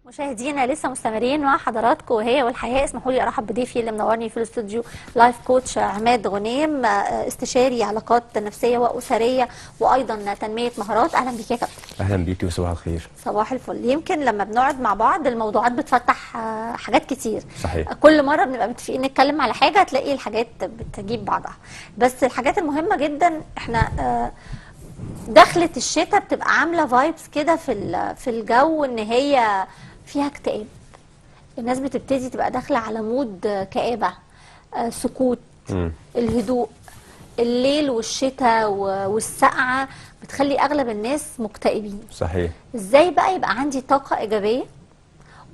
مشاهدينا لسه مستمرين مع حضراتكم وهي والحياه. اسمحوا لي ارحب بضيفي اللي منورني في الاستوديو لايف كوتش عماد غنيم، استشاري علاقات نفسيه واسريه وايضا تنميه مهارات. اهلا بيك يا كابتن. اهلا بيكي وصباح الخير. صباح الفل. يمكن لما بنقعد مع بعض الموضوعات بتفتح حاجات كتير. صحيح. كل مره بنبقى متفقين نتكلم على حاجه تلاقي الحاجات بتجيب بعضها، بس الحاجات المهمه جدا احنا دخلة الشتاء بتبقى عامله فايبس كده في الجو ان هي فيها اكتئاب. الناس بتبتدي تبقى داخله على مود كآبه، سكوت، الهدوء. الليل والشتاء والسقعه بتخلي اغلب الناس مكتئبين. صحيح. ازاي بقى يبقى عندي طاقه ايجابيه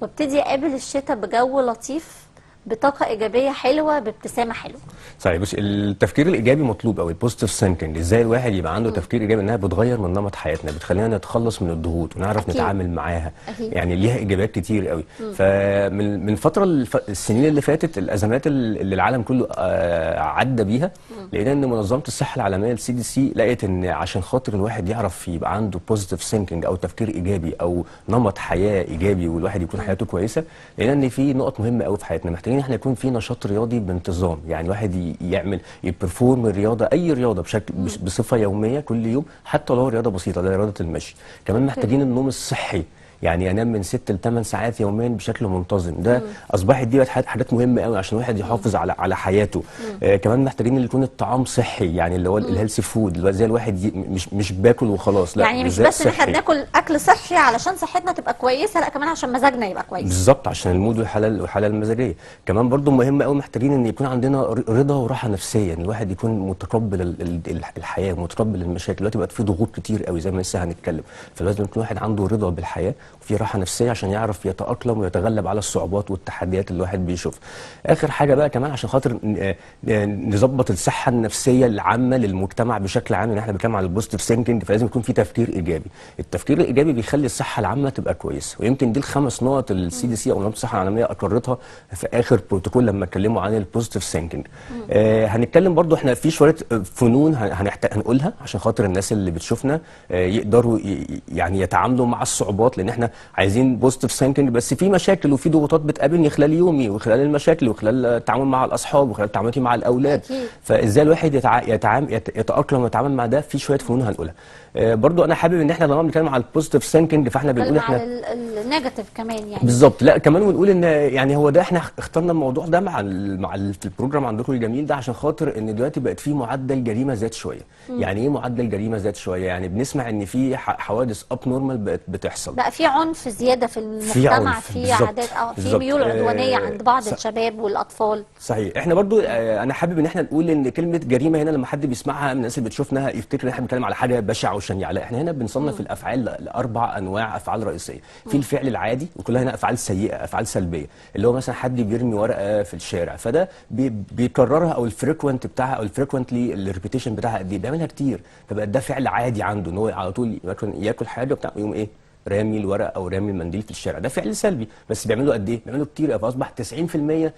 وابتدي اقابل الشتاء بجو لطيف، بطاقه ايجابيه حلوه، بابتسامه حلوه؟ صحيح. بص، التفكير الايجابي مطلوب قوي، البوزيتيف ثينكينج. ازاي الواحد يبقى عنده تفكير ايجابي؟ انها بتغير من نمط حياتنا، بتخلينا نتخلص من الضغوط ونعرف أكيد. نتعامل معاها. أكيد. يعني ليها ايجابيات كتير قوي. فمن فتره السنين اللي فاتت، الازمات اللي العالم كله عدى بيها، لقينا ان منظمه الصحه العالميه CDC لقيت ان عشان خاطر الواحد يعرف يبقى عنده بوزيتيف ثينكينج او تفكير ايجابي او نمط حياه ايجابي والواحد يكون حياته كويسه، لقينا ان في نقط مهمه قوي في حياتنا. محتاجين احنا يكون في نشاط رياضي بانتظام، يعني الواحد يعمل يبرفورم الرياضه، اي رياضه بشكل بصفه يوميه كل يوم، حتى لو رياضه بسيطه زي رياضه المشي. كمان محتاجين النوم الصحي، يعني انام من 6 ل 8 ساعات يوميا بشكل منتظم. ده اصبحت دي حاجات مهمه قوي عشان الواحد يحافظ على حياته. كمان محتاجين اللي يكون الطعام صحي، يعني اللي هو الهيلثي فود، اللي هو زي الواحد مش باكل وخلاص، لا، يعني مش بس ان احنا بناكل اكل صحي علشان صحتنا تبقى كويسه، لا كمان عشان مزاجنا يبقى كويس. بالظبط، عشان المود والحاله المزاجيه. كمان برضو مهم قوي، محتاجين ان يكون عندنا رضا وراحه نفسيه، ان الواحد يكون متقبل الحياه، متقبل المشاكل. دلوقتي بقت في ضغوط كتير قوي زي ما لسه هنتكلم، فلازم يكون الواحد عنده رضا بالحياه وفي راحه نفسيه عشان يعرف يتاقلم ويتغلب على الصعوبات والتحديات اللي الواحد بيشوفها. اخر حاجه بقى كمان عشان خاطر نظبط الصحه النفسيه العامه للمجتمع بشكل عام، ان احنا بنتكلم على البوزيتيف ثينكينج، فلازم يكون في تفكير ايجابي. التفكير الايجابي بيخلي الصحه العامه تبقى كويسه، ويمكن دي الخمس نقط CDC او منظمه الصحه العالميه اقرتها في اخر بروتوكول لما اتكلموا عن البوزيتيف ثينكينج. هنتكلم برضو احنا في شويه فنون هنقولها عشان خاطر الناس اللي بتشوفنا يقدروا يعني يتعاملوا مع الصعوبات، لان احنا عايزين بوزيتيف ثينكينج، بس في مشاكل وفي ضغوطات بتقابلني خلال يومي وخلال المشاكل وخلال التعامل مع الاصحاب وخلال تعاملاتي مع الاولاد. أكيد. فازاي الواحد يتاقلم ويتعامل مع ده؟ في شويه فنون هنقولها. برضو انا حابب ان احنا لما بنتكلم على البوزيتيف ثينكينج فاحنا بنقول احنا على النيجاتيف كمان يعني. بالظبط. لا كمان ونقول ان يعني هو ده احنا اخترنا الموضوع ده مع البروجرام عندكم الجميل ده عشان خاطر ان دلوقتي بقت في معدل جريمه زاد شويه. يعني ايه معدل جريمه زاد شويه؟ يعني بنسمع ان في حوادث اب نورمال بقت بتحصل، بقى في عنف زياده في المجتمع، في عادات في ميول عدوانيه عند بعض الشباب والاطفال. صحيح. احنا برضو انا حابب ان احنا نقول ان كلمه جريمه هنا لما حد بيسمعها من الناس اللي بتشوفنا يفتكر ان احنا بنتكلم على حاجه بشعه وشنيعه. لا، احنا هنا بنصنف الافعال لاربع انواع افعال رئيسيه. في الفعل العادي، وكلها هنا افعال سيئه، افعال سلبيه، اللي هو مثلا حد بيرمي ورقه في الشارع، فده بيكررها، او الفريكوينت بتاعها او الفريكوينتلي الريبيتيشن بتاعها قد ايه، بيعملها كتير، فبقى ده فعل عادي عنده ان هو على طول ياكل حاجه بتاع يقوم ايه، رامي الورق او رامي المنديل في الشارع. ده فعل سلبي، بس بيعمله قد ايه؟ بيعمله كتير، فاصبح 90%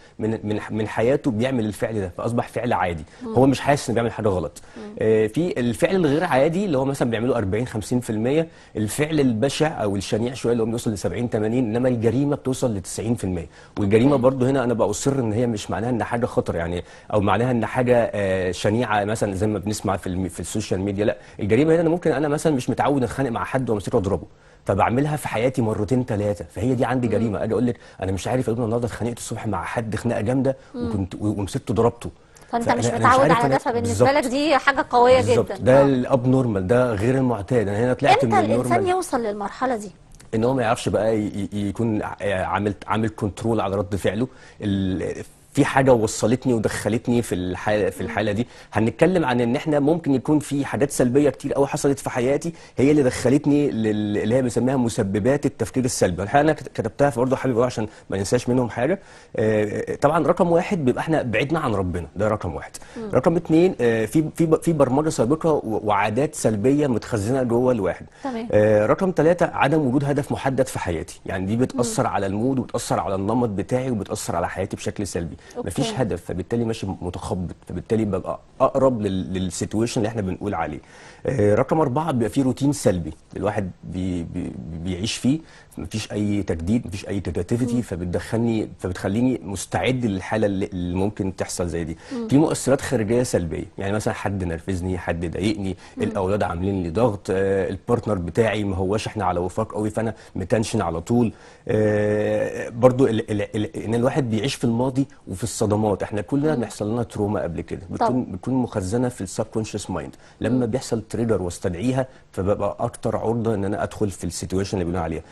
من حياته بيعمل الفعل ده، فاصبح فعل عادي. هو مش حاسس انه بيعمل حاجه غلط. في الفعل الغير عادي اللي هو مثلا بيعمله 40-50%، الفعل البشع او الشنيع شويه اللي هو بيوصل ل 70-80%، انما الجريمه بتوصل ل 90%. والجريمه برضو هنا انا باصر ان هي مش معناها ان حاجه خطر يعني، او معناها ان حاجه شنيعه مثلا زي ما بنسمع في السوشيال ميديا. لا، الجريمه هنا انا ممكن انا مثلا مش متعود اتخانق مع حد وامسكه واضربه، فبعملها في حياتي مرتين ثلاثه، فهي دي عندي جريمه. اجي اقول لك انا مش عارف اقول النهارده اتخانقت الصبح مع حد خناقه جامده ومسكته ضربته، فانت مش متعود على ده، فبالنسبه لك دي حاجه قويه جدا. ده الاب نورمال، ده غير المعتاد. انا هنا طلعت من النورمال. امتى الانسان يوصل للمرحله دي؟ ان هو ما يعرفش بقى يكون عامل كنترول على رد فعله. في حاجه وصلتني ودخلتني في الحاله دي. هنتكلم عن ان احنا ممكن يكون في حاجات سلبيه كتير قوي حصلت في حياتي هي اللي دخلتني اللي هي بنسميها مسببات التفكير السلبي. الحقيقه انا كتبتها برضه، حابب اقول عشان ما ننساش منهم حاجه. طبعا رقم واحد بيبقى احنا بعدنا عن ربنا، ده رقم واحد. رقم اتنين، في برمجه سابقه وعادات سلبيه متخزنه جوه الواحد. تمام. رقم ثلاثة، عدم وجود هدف محدد في حياتي، يعني دي بتاثر على المود وبتاثر على النمط بتاعي وبتاثر على حياتي بشكل سلبي. مفيش هدف، فبالتالي ماشي متخبط، فبالتالي ببقى اقرب للسيتويشن اللي احنا بنقول عليه. رقم 4، بيبقى فيه روتين سلبي الواحد بيعيش فيه، مفيش اي تجديد، مفيش اي كرياتيفيتي، فبتخليني مستعد للحاله اللي ممكن تحصل زي دي. في مؤثرات خارجيه سلبيه، يعني مثلا حد نرفزني، حد ضايقني، الاولاد عاملين لي ضغط، البارتنر بتاعي ما هوش احنا على وفاق قوي فانا متنشن على طول. برضو ان الواحد بيعيش في الماضي وفي الصدمات. احنا كلنا بيحصل لنا تروما قبل كده، بتكون مخزنه في السبكونشس مايند. لما بيحصل تريجر واستدعيها فببقى اكتر عرضه ان انا ادخل في السيتويشن اللي بيقولوا عليها.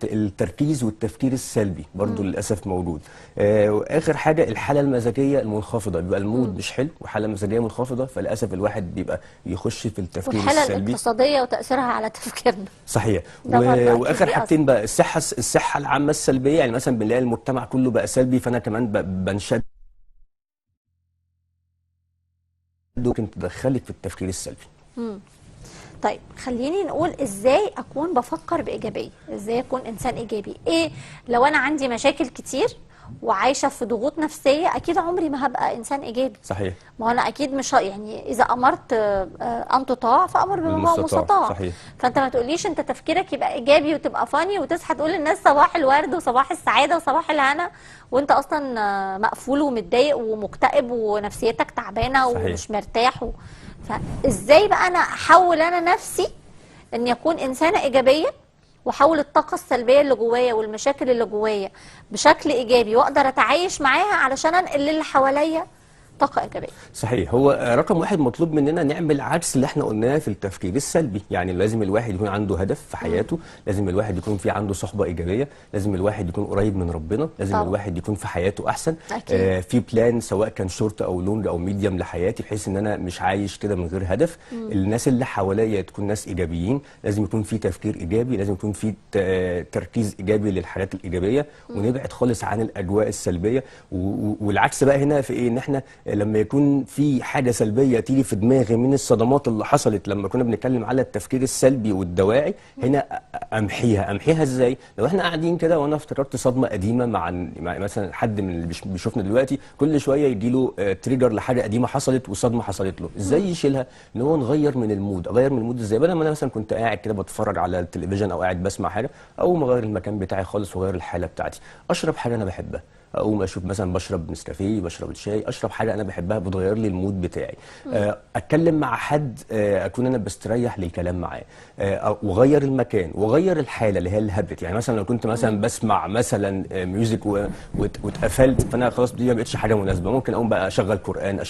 التركيز والتفكير السلبي برضو للاسف موجود. واخر حاجه الحاله المزاجيه المنخفضه، بيبقى المود مش حلو وحاله مزاجيه منخفضه، فللاسف الواحد بيبقى يخش في التفكير والحاله السلبي. الاقتصاديه وتاثيرها على تفكيرنا. صحيح. ده برضه أكيد واخر بيأثر. حاجتين بقى الصحه العامه السلبيه، يعني مثلا بنلاقي المجتمع كله بقى سلبي فانا كمان بنشد، ممكن تدخلك في التفكير السلبي. طيب خليني نقول ازاي اكون بفكر بايجابيه، ازاي اكون انسان ايجابي. ايه لو انا عندي مشاكل كتير وعايشه في ضغوط نفسيه، اكيد عمري ما هبقى انسان ايجابي. صحيح. ما هو انا اكيد مش يعني اذا امرت ان تطاع فامر بما هو مستطاع. صحيح. فانت ما تقوليش انت تفكيرك يبقى ايجابي وتبقى فاني وتصحى تقول للناس صباح الورد وصباح السعاده وصباح الهنا، وانت اصلا مقفول ومتضايق ومكتئب ونفسيتك تعبانه ومش مرتاح فازاي بقى انا احول انا نفسي اني اكون انسانه ايجابيه، واحول الطاقه السلبيه اللي جوايا والمشاكل اللي جوايا بشكل ايجابي، واقدر اتعايش معاها علشان انقل للي حواليا طاقه ايجابيه. صحيح. هو رقم واحد مطلوب مننا نعمل عكس اللي احنا قلناه في التفكير السلبي. يعني لازم الواحد يكون عنده هدف في حياته، لازم الواحد يكون في عنده صحبه ايجابيه، لازم الواحد يكون قريب من ربنا، لازم طبعا. الواحد يكون في حياته احسن. أكيد. في بلان سواء كان شورت او لونج او ميديم لحياتي، بحيث ان انا مش عايش كده من غير هدف. الناس اللي حواليا تكون ناس ايجابيين، لازم يكون في تفكير ايجابي، لازم يكون في تركيز ايجابي للحاجات الايجابيه، ونبعد خالص عن الاجواء السلبيه. والعكس بقى هنا في ايه؟ ان احنا لما يكون في حاجه سلبيه تيجي في دماغي من الصدمات اللي حصلت لما كنا بنتكلم على التفكير السلبي والدواعي، هنا امحيها ازاي؟ لو احنا قاعدين كده وانا افتكرت صدمه قديمه مع مثلا حد من اللي بيشوفنا دلوقتي، كل شويه يجي له تريجر لحاجه قديمه حصلت وصدمه حصلت له، ازاي يشيلها؟ ان هو نغير من المود. اغير من المود ازاي؟ بدل ما انا مثلا كنت قاعد كده بتفرج على التلفزيون او قاعد بسمع حاجه، اقوم اغير المكان بتاعي خالص واغير الحاله بتاعتي، اشرب حاجه انا بحبها، اقوم اشوف مثلا بشرب نسكافيه، بشرب الشاي، اشرب حاجه انا بحبها بتغير لي المود بتاعي. اتكلم مع حد اكون انا بستريح للكلام معاه، وغير المكان وغير الحاله اللي هي الهابت. يعني مثلا لو كنت مثلا بسمع مثلا ميوزك واتقفلت، فانا خلاص دي ما بقتش حاجه مناسبه، ممكن اقوم بقى اشغل قران،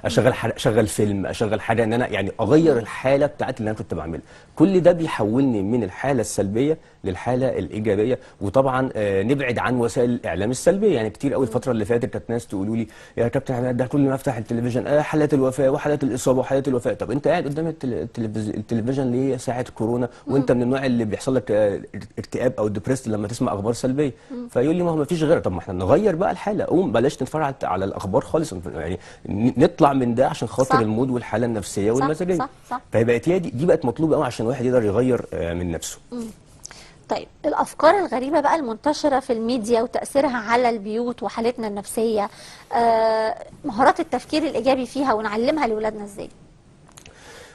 اشغل فيلم، اشغل حاجه ان انا يعني اغير الحاله بتاعتي اللي انا كنت بعملها. كل ده بيحولني من الحاله السلبيه للحاله الايجابيه. وطبعا نبعد عن وسائل الاعلام السلبيه. يعني كتير قوي الفتره اللي فاتت كانت ناس تقولوا لي يا كابتن عماد، ده كل ما افتح التلفزيون حالات الوفاه وحالات الاصابه وحالات الوفاه. طب انت قاعد قدام التلفزيون ليه ساعه كورونا وانت من النوع اللي بيحصل لك اكتئاب او ديبريست لما تسمع اخبار سلبيه؟ فيقول لي ما هو ما فيش غيرها. طب ما احنا نغير بقى الحاله، قوم بلاش نتفرج على الاخبار خالص، يعني نطلع من ده عشان خاطر المود والحاله النفسيه والمزاجيه. صح. فبقت هي دي بقت مطلوبه قوي عشان الواحد يقدر يغير من نفسه. طيب الافكار الغريبه بقى المنتشره في الميديا وتاثيرها على البيوت وحالتنا النفسيه، مهارات التفكير الايجابي فيها ونعلمها لاولادنا ازاي؟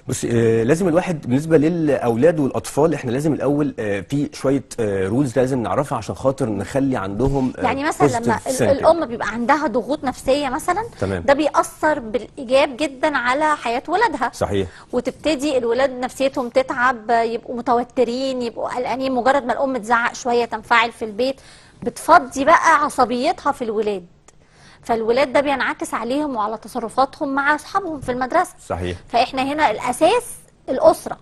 بص، لازم الواحد بالنسبه للاولاد والاطفال، احنا لازم الاول في شويه رولز لازم نعرفها عشان خاطر نخلي عندهم يعني مثلا لما الام بيبقى عندها ضغوط نفسيه مثلا، تمام. ده بيأثر بالايجاب جدا على حياه ولادها. صحيح. وتبتدي الولاد نفسيتهم تتعب، يبقوا متوترين، يبقوا قلقانين. مجرد ما الام تزعق شويه تنفعل في البيت، بتفضي بقى عصبيتها في الولاد، فالولاد ده بينعكس عليهم وعلى تصرفاتهم مع اصحابهم في المدرسه. صحيح. فاحنا هنا الاساس الاسره.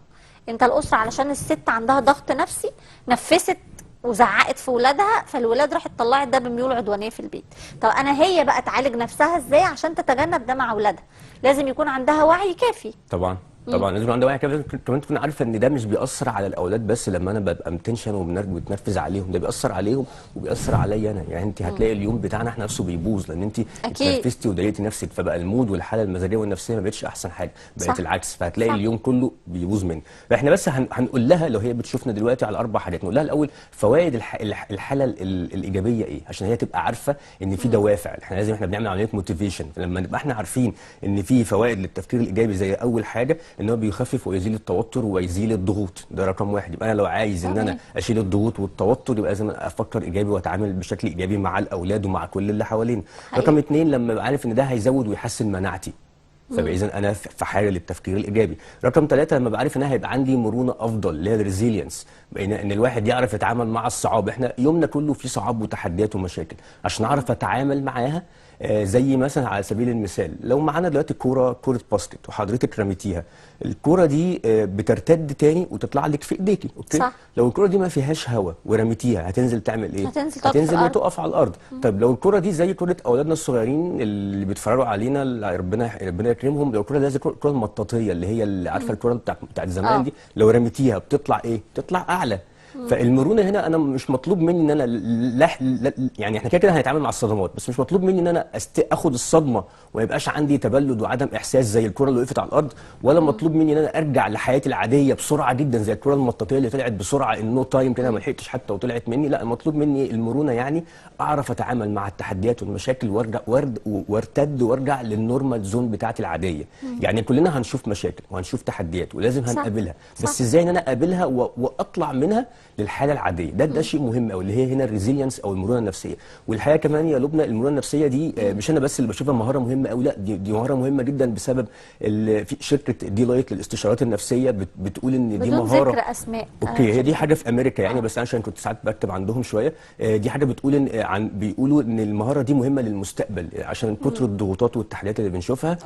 انت الاسره علشان الست عندها ضغط نفسي نفست وزعقت في ولادها، فالولاد راحت طلعت ده بميول عدوانيه في البيت. طب انا هي بقى تعالج نفسها ازاي عشان تتجنب ده مع اولادها؟ لازم يكون عندها وعي كافي. طبعا لازم يكون عندها وعي كمان تكون عارفه ان ده مش بيأثر على الاولاد بس لما انا ببقى متنشن وبتنرفز عليهم، ده بيأثر عليهم وبيأثر عليا انا. يعني انت هتلاقي اليوم بتاعنا احنا نفسه بيبوظ لان انت اتنرفزتي وضايقتي نفسك، فبقى المود والحاله المزاجيه والنفسيه ما بقتش احسن حاجه، بقت العكس، فهتلاقي اليوم كله بيبوظ منك. فاحنا بس هنقول لها لو هي بتشوفنا دلوقتي على 4 حاجات، نقول لها الاول فوائد الحاله الايجابيه ايه، عشان هي تبقى عارفه ان في دوافع. احنا بنعمل عمليه موتيفيشن، لما نبقى احنا عارفين ان في فوائد للتفكير الايجابي زي اول حاجه ان هو بيخفف ويزيل التوتر ويزيل الضغوط، ده رقم واحد. يبقى انا لو عايز ان انا اشيل الضغوط والتوتر يبقى لازم افكر ايجابي واتعامل بشكل ايجابي مع الاولاد ومع كل اللي حوالينا. رقم اتنين، لما ابقى عارف ان ده هيزود ويحسن مناعتي، فاذا انا في حاله للتفكير الايجابي. رقم ثلاثة، لما بعرف ان انا هيبقى عندي مرونه افضل اللي هي الريزيلينس، ان الواحد يعرف يتعامل مع الصعاب. احنا يومنا كله فيه صعاب وتحديات ومشاكل، عشان اعرف اتعامل معاها. زي مثلا على سبيل المثال، لو معانا دلوقتي كوره باسكت وحضرتك رميتيها، الكوره دي بترتد تاني وتطلع لك في ايديكي، اوكي؟ صح. لو الكوره دي ما فيهاش هواء ورميتيها هتنزل تعمل ايه؟ هتنزل تقف على الارض. طب لو الكوره دي زي كوره اولادنا الصغيرين اللي بيتفرجوا علينا، ربنا يكرمهم، لو الكوره دي زي الكوره المطاطيه اللي هي اللي عارفه الكوره بتاعت زمان دي، لو رميتيها بتطلع ايه؟ بتطلع اعلى. فالمرونه هنا انا مش مطلوب مني ان انا يعني احنا كده كده هنتعامل مع الصدمات، بس مش مطلوب مني ان انا اخد الصدمه وما يبقاش عندي تبلد وعدم احساس زي الكره اللي وقفت على الارض، ولا مطلوب مني ان انا ارجع لحياتي العاديه بسرعه جدا زي الكره المطاطيه اللي طلعت بسرعه النو تايم كده ما لحقتش حتى وطلعت مني. لا، مطلوب مني المرونه، يعني اعرف اتعامل مع التحديات والمشاكل وارجع وارتد وارجع للنورمال زون بتاعتي العاديه. يعني كلنا هنشوف مشاكل وهنشوف تحديات ولازم هنقابلها، بس ازاي ان انا اقابلها واطلع منها للحاله العاديه. ده شيء مهم قوي، اللي هي هنا الريزيلينس او المرونه النفسيه. والحقيقه كمان يا لبنى، المرونه النفسيه دي مش انا بس اللي بشوفها مهاره مهمه قوي، لا دي مهاره مهمه جدا، بسبب في شركه ديلايت للاستشارات النفسيه بتقول ان دي مهاره بدون ذكر اسماء. اوكي، هي دي حاجه في امريكا يعني، بس انا عشان كنت ساعات بكتب عندهم شويه. دي حاجه بتقول ان بيقولوا ان المهاره دي مهمه للمستقبل عشان كتر الضغوطات والتحديات اللي بنشوفها.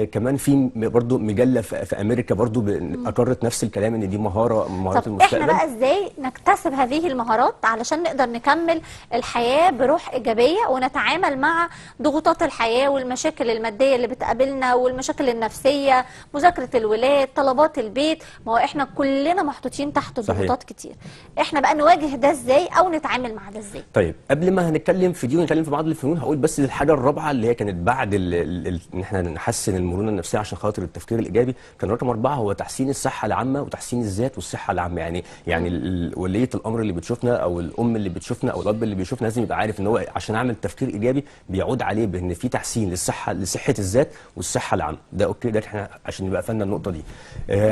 كمان في برضو مجله في امريكا برضو اقرت نفس الكلام، ان دي مهارات المستقبل. احنا بقى ازاي نكتسب هذه المهارات علشان نقدر نكمل الحياه بروح ايجابيه ونتعامل مع ضغوطات الحياه والمشاكل الماديه اللي بتقابلنا والمشاكل النفسيه، مذاكره الولاد، طلبات البيت؟ ما هو احنا كلنا محطوطين تحت ضغوطات كتير. احنا بقى نواجه ده ازاي او نتعامل مع ده ازاي؟ طيب، قبل ما هنتكلم في دي ونتكلم في بعض الفنون، هقول بس الحاجه الرابعه اللي هي كانت بعد ان احنا نحسن المرونه النفسيه عشان خاطر التفكير الايجابي. كان رقم 4 هو تحسين الصحه العامه وتحسين الذات والصحه العامه. يعني وليه الامر اللي بتشوفنا او الام اللي بتشوفنا او الاب اللي بيشوفنا لازم يبقى عارف ان هو عشان اعمل تفكير ايجابي بيعود عليه بان في تحسين لصحه الذات والصحه العامه. ده اوكي، ده احنا عشان يبقى فاهمين النقطه دي.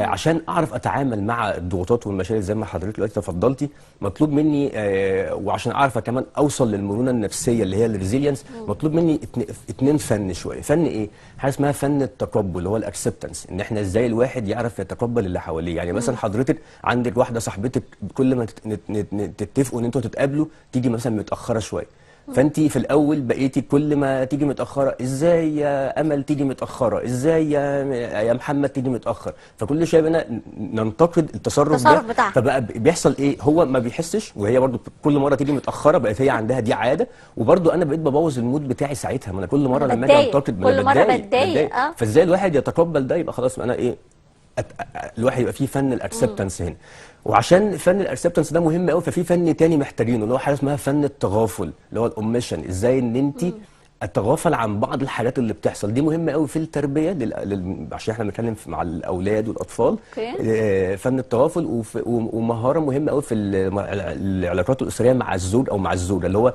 عشان اعرف اتعامل مع الضغوطات والمشاكل زي ما حضرتك دلوقتي تفضلتي، مطلوب مني وعشان اعرف كمان اوصل للمرونه النفسيه اللي هي الريزيلينس، مطلوب مني اتنين فن شويه. فن ايه؟ حاجه اسمها فن التقبل اللي هو الاكسبتنس، ان احنا ازاي الواحد يعرف يتقبل اللي حواليه. يعني مثلا حضرتك عندك واحده صاحبتك، كل ما تتفقوا ان انتوا تتقابلوا تيجي مثلا متاخره شويه، فانت في الاول بقيتي كل ما تيجي متاخره، ازاي يا امل تيجي متاخره، ازاي يا محمد تيجي متاخر، فكل شويه بقينا ننتقد التصرف ده بتاعها. فبقى بيحصل ايه؟ هو ما بيحسش، وهي برضو كل مره تيجي متاخره بقت هي عندها دي عاده، وبرضو انا بقيت ببوظ المود بتاعي ساعتها. ما انا كل مره لما اجي انتقد كل مره بتضايق. فازاي الواحد يتقبل ده؟ يبقى خلاص انا ايه، الواحد يبقى فيه فن الاكسبتنس هنا. وعشان فن الاكسبتنس ده مهم قوي، ففي فن تاني محتاجينه اللي هو حاجه اسمها فن التغافل اللي هو الاوميشن. ازاي ان انت اتغافل عن بعض الحاجات اللي بتحصل. دي مهمه قوي في التربيه عشان احنا بنتكلم مع الاولاد والاطفال. فن التغافل ومهاره مهمه قوي في العلاقات الاسريه مع الزوج او مع الزوجه، اللي هو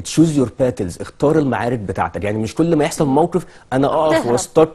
تشوز يور باتلز، اختار المعارك بتاعتك. يعني مش كل ما يحصل موقف انا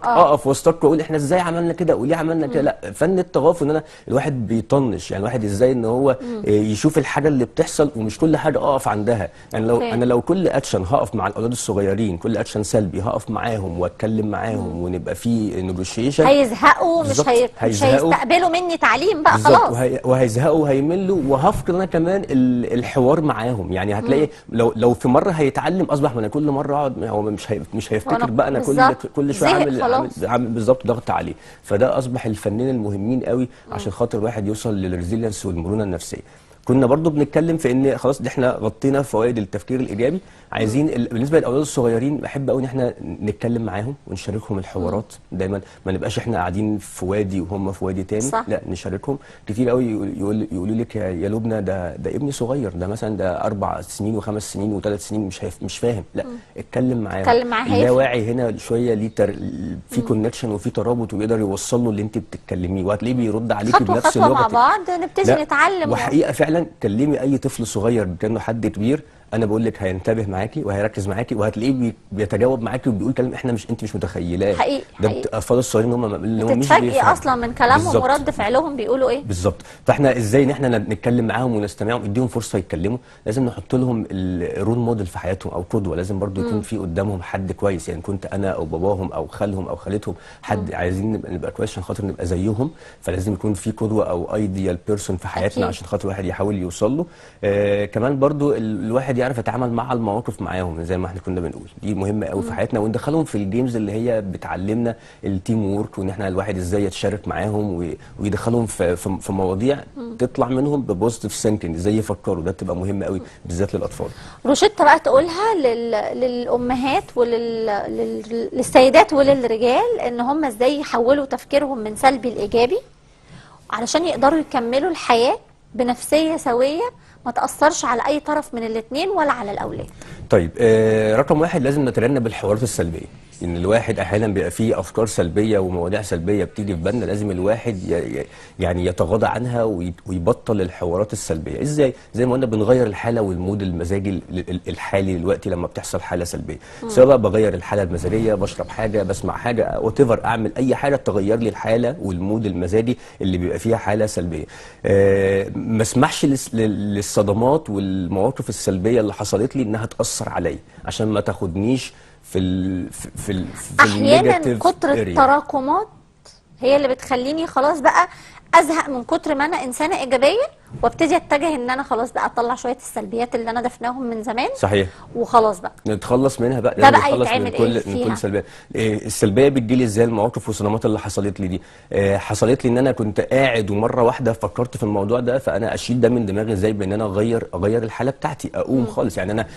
اقف واستك واقول احنا ازاي عملنا كده وليه عملنا كده. لا، فن التغافل ان انا الواحد بيطنش، يعني الواحد ازاي ان هو يشوف الحاجه اللي بتحصل ومش كل حاجه اقف عندها. يعني لو كل اكشن هقف مع الاولاد الصغيرين، كل اكشن سلبي هقف معاهم واتكلم معاهم ونبقى في نيجوشيشن، هيزهقوا، مش هيستقبلوا مني تعليم بقى خلاص، وهيزهقوا وهيملوا، وهفقد انا كمان الحوار معاهم. يعني هتلاقي لو في مره هيتعلم اصبح من كل مره اقعد هو مش هيفتكر بقى انا كل شويه عامل بالظبط ضغط عليه. فده اصبح الفنين المهمين قوي عشان خاطر الواحد يوصل للريزيلينس والمرونه النفسيه. كنا برضو بنتكلم في ان خلاص دي احنا غطينا فوائد التفكير الايجابي. عايزين بالنسبه للاولاد الصغيرين بحب قوي ان احنا نتكلم معاهم ونشاركهم الحوارات. دايما ما نبقاش احنا قاعدين في وادي وهم في وادي تاني. صح. لا، نشاركهم. كتير قوي يقولوا لك يا لبنى ده ابني صغير، ده مثلا ده 4 سنين و5 سنين و3 سنين مش فاهم. لا، اتكلم معاه. اللاواعي هنا شويه ليه في كونكشن وفي ترابط، ويقدر يوصل له اللي انت بتتكلميه، وهتلاقيه بيرد عليكي بنفس اللغه. مع بعض نبتدي نتعلم. وحقيقه فعلا كلمي اي طفل صغير كانه حد كبير، انا بقول لك هينتبه معاكي وهيركز معاكي وهتلاقيه بيتجاوب معاكي وبيقول كلام انت مش متخيلاه. حقيقي ده حقيقي. الاطفال الصغيرين اللي هم مش بتتفاجئي بيفهموا اصلا من كلامهم بالظبط. ورد فعلهم بيقولوا ايه. بالظبط. فاحنا ازاي ان احنا نتكلم معاهم ونستمعهم نديهم فرصه يتكلموا؟ لازم نحط لهم الرول موديل في حياتهم او قدوه، لازم برضو يكون في قدامهم حد كويس، يعني كنت انا او باباهم او خالهم او خالتهم حد عايزين نبقى كويس عشان خاطر نبقى زيهم، فلازم يكون في قدوه او ايديال بيرسون في حياتنا أكيد. عشان خاطر الواحد يحاول يوصل له. كمان برضو الواحد يعرف يتعامل مع المواقف معاهم زي ما احنا كنا بنقول، دي مهمه قوي في حياتنا، وندخلهم في الجيمز اللي هي بتعلمنا التيم وورك، وان احنا الواحد ازاي يتشارك معاهم ويدخلهم في مواضيع تطلع منهم ببوزيتيف ثينكينج، ازاي يفكروا، ده بتبقى مهمه قوي بالذات للاطفال. روشتة بقى تقولها للامهات وللسيدات وللرجال ان هم ازاي يحولوا تفكيرهم من سلبي لايجابي علشان يقدروا يكملوا الحياة بنفسية سوية ما تأثرش على أي طرف من الاتنين ولا على الأولاد. طيب رقم واحد لازم نتجنب الحوارات السلبيه، ان الواحد احيانا بيبقى فيه افكار سلبيه ومواضيع سلبيه بتيجي في بالنا، لازم الواحد يعني يتغاضى عنها ويبطل الحوارات السلبيه. ازاي؟ زي ما قلنا بنغير الحاله والمود المزاجي الحالي دلوقتي لما بتحصل حاله سلبيه، سواء بقى بغير الحاله المزاجيه، بشرب حاجه، بسمع حاجه، وات ايفر، اعمل اي حاجه تغير لي الحاله والمود المزاجي اللي بيبقى فيها حاله سلبيه. ما اسمحش للصدمات والمواقف السلبيه اللي حصلت لي انها تاثر عليا، عشان ما تاخدنيش في احيانا كتر التراكمات هي اللي بتخليني خلاص بقى ازهق من كتر ما انا انسانه ايجابيه، وابتدي اتجه ان انا خلاص بقى اطلع شويه السلبيات اللي انا دفناهم من زمان. صحيح. وخلاص بقى نتخلص منها بقى، ده بقى نتخلص يتعمل ايه فيها؟ من كل سلبيه. السلبيه بتجيلي ازاي؟ المواقف والصدمات اللي حصلت لي دي، حصلت لي ان انا كنت قاعد ومره واحده فكرت في الموضوع ده، فانا اشيل ده من دماغي ازاي؟ بان انا اغير الحاله بتاعتي، اقوم خالص. يعني انا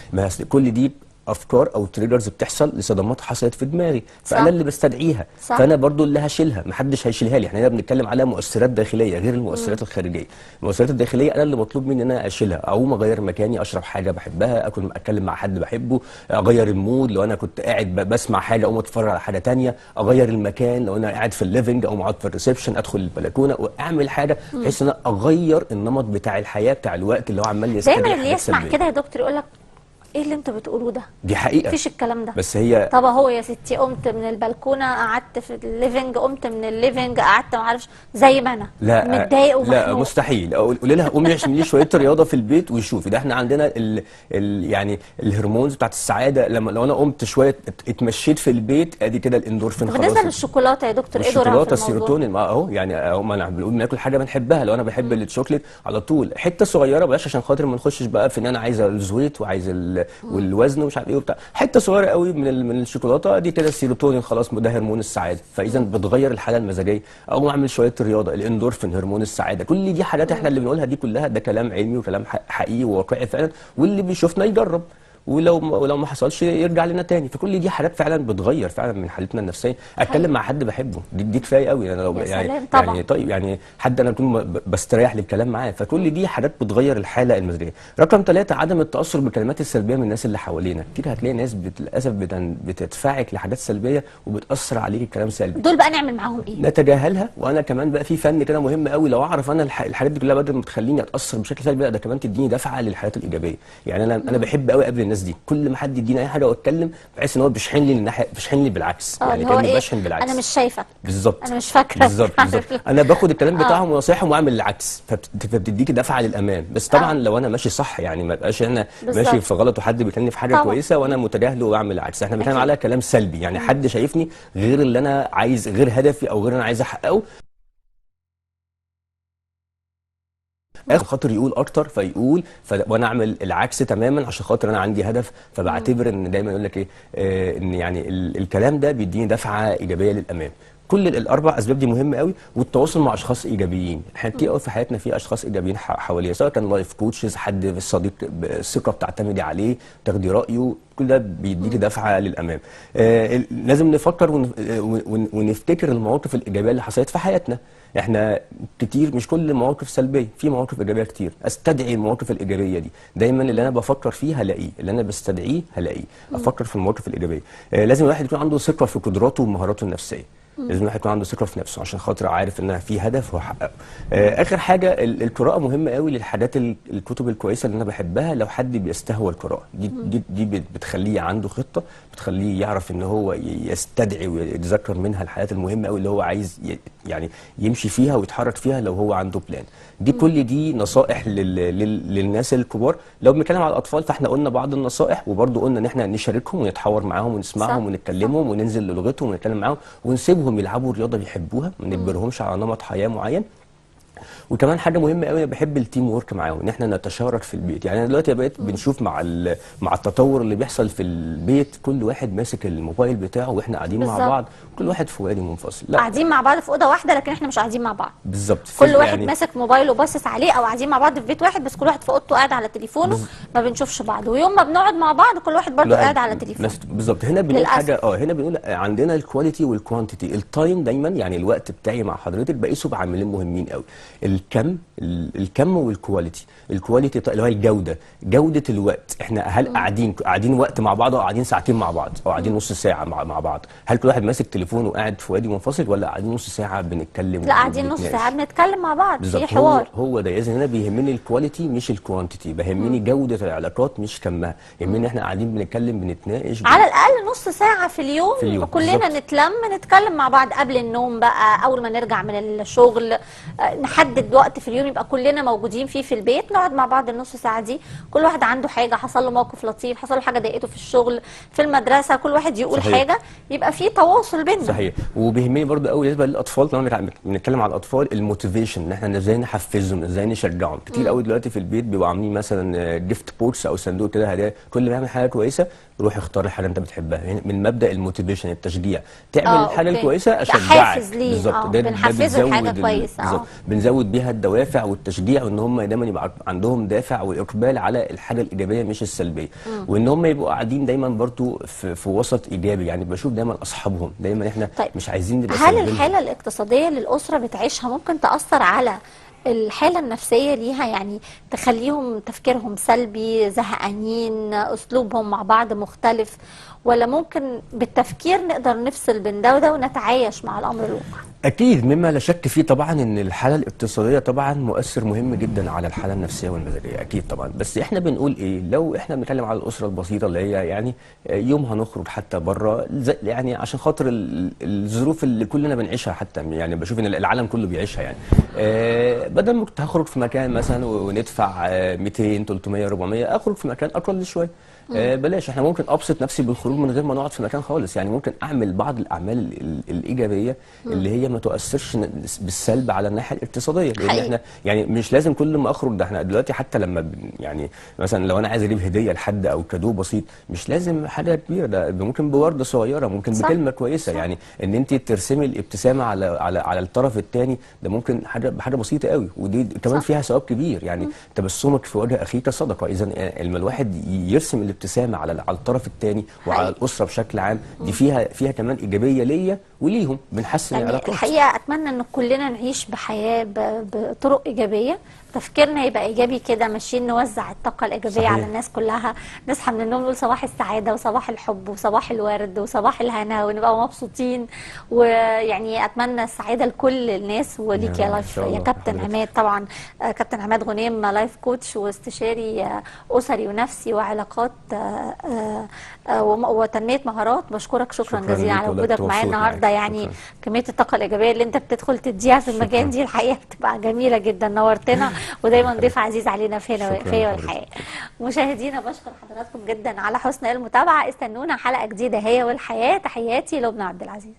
كل دي افكار او تريجرز بتحصل لصدمات حصلت في دماغي، فانا اللي بستدعيها، فانا برضو اللي هشيلها، محدش هيشيلها لي. احنا هنا بنتكلم على مؤثرات داخليه غير المؤثرات الخارجيه. المؤثرات الداخليه انا اللي مطلوب مني ان انا اشيلها، اقوم اغير مكاني، اشرب حاجه بحبها، اتكلم مع حد بحبه، اغير المود، لو انا كنت قاعد بسمع حاجه اقوم اتفرج على حاجه ثانيه، اغير المكان، لو انا قاعد في الليفنج اقوم اقعد في الريسبشن، ادخل البلكونه واعمل حاجه بحيث ان انا اغير النمط بتاع الحياه بتاع الوقت اللي هو عمال يستدعي دايما اللي حاجات يسمع سلبيه. كده يا دكتور يقول لك ايه اللي انت بتقوله ده؟ دي حقيقه، مفيش الكلام ده. بس هي طب اهو يا ستي قمت من البلكونه، قعدت في الليفنج، قمت من الليفنج قعدت ما اعرفش زي ما انا متضايق ومخنوق. لا مستحيل. قولي لها قومي اعملي لي شويه رياضه في البيت وشوفي. ده احنا عندنا يعني الهرمونز بتاعت السعاده، لو انا قمت شويه اتمشيت في البيت ادي كده الاندورفين خلاص. بالنسبه للشوكولاته يا دكتور ايه دورها في الموضوع؟ السيروتونين اهو، يعني ما انا بنقول بناكل حاجه بنحبها، لو انا بحب الشوكليت على طول حته صغيره بلاش، عشان خاطر ما نخشش بقى في ان انا عايزه الزويت وعايز والوزن ومش عارف ايه وبتاع، حته صغيره قوي من الشوكولاته دي كده السيروتونين خلاص، ده هرمون السعاده، فاذا بتغير الحاله المزاجيه. او اعمل شويه رياضه، الاندورفين هرمون السعاده. كل دي حاجات احنا اللي بنقولها دي كلها ده كلام علمي وكلام حقيقي وواقعي فعلا، واللي بيشوفنا يجرب، ولو ما حصلش يرجع لنا تاني. فكل دي حاجات فعلا بتغير فعلا من حالتنا النفسيه. اتكلم مع حد بحبه دي كفايه قوي. انا لو يعني طيب يعني حد انا اكون بستريح للكلام معاه، فكل دي حاجات بتغير الحاله المزاجيه. رقم 3 عدم التاثر بالكلمات السلبيه من الناس اللي حوالينا. كتير هتلاقي ناس للاسف بتدفعك لحاجات سلبيه وبتاثر عليك الكلام سلبي. دول بقى نعمل معاهم ايه؟ نتجاهلها. وانا كمان بقى في فن كده مهم قوي، لو اعرف انا الحاجات دي كلها بدل ما تخليني اتاثر بشكل سلبي، لا ده كمان تديني دفعه للحاجات الايجابيه. يعني انا بحب قوي قبل الناس دي، كل ما حد يديني اي حاجه واتكلم بحس ان هو بيشحن لي الناحيه، بيشحن لي بالعكس، يعني كاني بشحن بالعكس. انا مش شايفك بالظبط، انا مش فاكره بالظبط انا باخد الكلام بتاعهم ونصايحهم واعمل العكس، فبتديكي دفعه للامام. بس طبعا لو انا ماشي صح، يعني ما بقاش انا ماشي في غلط وحد بيكلمني في حاجه طبعا كويسه وانا متجاهله واعمل العكس. احنا بنتكلم على كلام سلبي، يعني حد شايفني غير اللي انا عايز، غير هدفي او غير انا عايز احققه، اخد خاطر يقول اكتر فيقول، وانا اعمل العكس تماما عشان خاطر انا عندي هدف. فبعتبر ان دايما يقول لك ايه، ان يعني الكلام ده بيديني دفعه ايجابيه للامام. كل الاربع اسباب دي مهمه قوي، والتواصل مع اشخاص ايجابيين. احنا كتير قوي في حياتنا في اشخاص ايجابيين حوالينا، سواء كان لايف كوتشز، حد صديق ثقه بتعتمدي عليه تاخدي رايه، كل ده بيديكي دفعه للامام. لازم نفكر ونفتكر المواقف الايجابيه اللي حصلت في حياتنا. احنا كتير مش كل المواقف سلبيه، في مواقف ايجابيه كتير. استدعي المواقف الايجابيه دي دايما، اللي انا بفكر فيه هلاقيه، اللي انا بستدعيه هلاقيه. افكر في المواقف الايجابيه. لازم الواحد يكون عنده ثقه في قدراته ومهاراته النفسيه. لازم الواحد يكون عنده ثقه في نفسه عشان خاطر عارف ان في هدف هو حققه. اخر حاجه القراءه مهمه قوي للحاجات الكتب الكويسه اللي انا بحبها. لو حد بيستهوى القراءه دي بتخليه عنده خطه، بتخليه يعرف ان هو يستدعي ويتذكر منها الحاجات المهمه قوي اللي هو عايز يعني يمشي فيها ويتحرك فيها لو هو عنده بلان. كل دي نصائح للناس الكبار. لو بنتكلم على الاطفال فاحنا قلنا بعض النصائح، وبرضه قلنا ان احنا نشاركهم ونتحاور معاهم ونسمعهم ونتكلمهم وننزل للغتهم ونتكلم معاهم ونسيبهم يلعبوا رياضه بيحبوها، ما نجبرهمش على نمط حياه معين. وكمان حاجه مهمه قوي، انا بحب التيم وورك معاهم، ان احنا نتشارك في البيت. يعني انا دلوقتي بقيت بنشوف مع التطور اللي بيحصل في البيت كل واحد ماسك الموبايل بتاعه واحنا قاعدين مع بعض، كل واحد في وادي منفصل. لا، قاعدين مع بعض في اوضه واحده لكن احنا مش قاعدين مع بعض. بالظبط، كل واحد ماسك موبايله وباصص عليه، او قاعدين مع بعض في بيت واحد بس كل واحد في اوضته قاعد على تليفونه، ما بنشوفش بعض. ويوم ما بنقعد مع بعض كل واحد برضه قاعد على تليفونه. بالظبط. هنا بنقول حاجه، هنا بنقول عندنا الكواليتي والكوانتيتي. التايم دايما، يعني الوقت بتاعي مع حضرتك بقيسه بعاملين مهمين قوي، الكم والكواليتي. الكواليتي اللي هو الجوده، جوده الوقت. احنا هل قاعدين وقت مع بعض، او قاعدين ساعتين مع بعض، او قاعدين نص ساعه مع بعض؟ هل كل واحد ماسك تليفونه وقاعد في وادي منفصل، ولا قاعدين نص ساعه بنتكلم؟ لا، قاعدين نص ساعه بنتكلم مع بعض في حوار. هو ده. اذا انا بيهمني الكواليتي مش الكوانتيتي، بيهمني جوده العلاقات مش كمها، يهمني احنا قاعدين بنتكلم بنتناقش على الاقل نص ساعه في اليوم كلنا نتلم نتكلم مع بعض قبل النوم بقى، اول ما نرجع من الشغل نحدد وقت في اليوم يبقى كلنا موجودين فيه في البيت، نقعد مع بعض النص ساعه دي. كل واحد عنده حاجه، حصل له موقف لطيف، حصل له حاجه ضايقته في الشغل، في المدرسه، كل واحد يقول حاجه، يبقى في تواصل بيننا. صحيح. وبيهمني برضو قوي بالنسبه للاطفال، طالما بنتكلم على الاطفال، الموتيفيشن، ان احنا ازاي نحفزهم، ازاي نشجعهم. كتير قوي دلوقتي في البيت بيبقوا عاملين مثلا جيفت بوكس او صندوق كده هدايا، كل ما يعمل حاجه كويسه روح اختار الحاجه انت بتحبها. يعني من مبدا الموتيفيشن، التشجيع، تعمل الحاجه الكويسه اشجعك. بالظبط، بنحفزه الحاجه كويسه. بنزود بيها الدوافع والتشجيع، وان هم دايما يبقى عندهم دافع واقبال على الحاجه الايجابيه مش السلبيه. وان هم يبقوا قاعدين دايما برضو في وسط ايجابي. يعني بشوف دايما اصحابهم دايما احنا مش عايزين نبقى هل الحاله الاقتصاديه للاسره بتعيشها ممكن تاثر على الحالة النفسية ليها؟ يعني تخليهم تفكيرهم سلبي، زهقانين، أسلوبهم مع بعض مختلف، ولا ممكن بالتفكير نقدر نفصل بين ده وده ونتعايش مع الأمر الواقع؟ أكيد، مما لا شك فيه طبعا إن الحالة الاقتصادية طبعا مؤثر مهم جدا على الحالة النفسية والمزاجية، أكيد طبعا. بس إحنا بنقول إيه، لو إحنا بنتكلم على الأسرة البسيطة اللي هي يعني يوم هنخرج حتى بره، يعني عشان خاطر الظروف اللي كلنا بنعيشها، حتى يعني بشوف إن العالم كله بيعيشها، يعني بدل ما كنت هخرج في مكان مثلا وندفع 200 300 400، أخرج في مكان أقل شوية. بلاش، احنا ممكن ابسط نفسي بالخروج من غير ما نقعد في مكان خالص. يعني ممكن اعمل بعض الاعمال الايجابيه اللي هي ما تؤثرش بالسلب على الناحيه الاقتصاديه. لان احنا يعني مش لازم كل ما اخرج، ده احنا دلوقتي حتى لما يعني مثلا لو انا عايز اجيب هديه لحد او كادو بسيط، مش لازم حاجه كبيره، ده ممكن بورده صغيره، ممكن بكلمه كويسه. يعني ان انت ترسمي الابتسامه على الطرف الثاني، ده ممكن بحاجه بسيطه قوي، ودي كمان فيها ثواب كبير. يعني تبسمك في وجه اخيك صدقه. اذا لما الواحد يرسم الابتسامه على الطرف الثاني وعلى الاسره بشكل عام، دي فيها كمان ايجابيه ليا وليهم، بنحسن يعني العلاقات. الحقيقه اتمنى ان كلنا نعيش بحياه بطرق ايجابيه، تفكيرنا يبقى ايجابي كده، ماشيين نوزع الطاقه الايجابيه على الناس كلها، نصحى من النوم نقول صباح السعاده وصباح الحب وصباح الورد وصباح الهنا ونبقى مبسوطين. ويعني اتمنى السعاده لكل الناس، وليك يا لايف يا كابتن عماد. طبعا كابتن عماد غنيم لايف كوتش واستشاري اسري ونفسي وعلاقات وتنميه مهارات. بشكرك شكرا جزيلا على وجودك معانا النهارده. يعني كميه الطاقه الايجابيه اللي انت بتدخل تديها في المكان دي الحقيقه بتبقى جميله جدا. نورتنا ودايما ضيف عزيز علينا فيا والحياه. مشاهدينا بشكر حضراتكم جدا على حسن المتابعه، استنونا حلقه جديده هي والحياه. تحياتي لبنى عبد العزيز.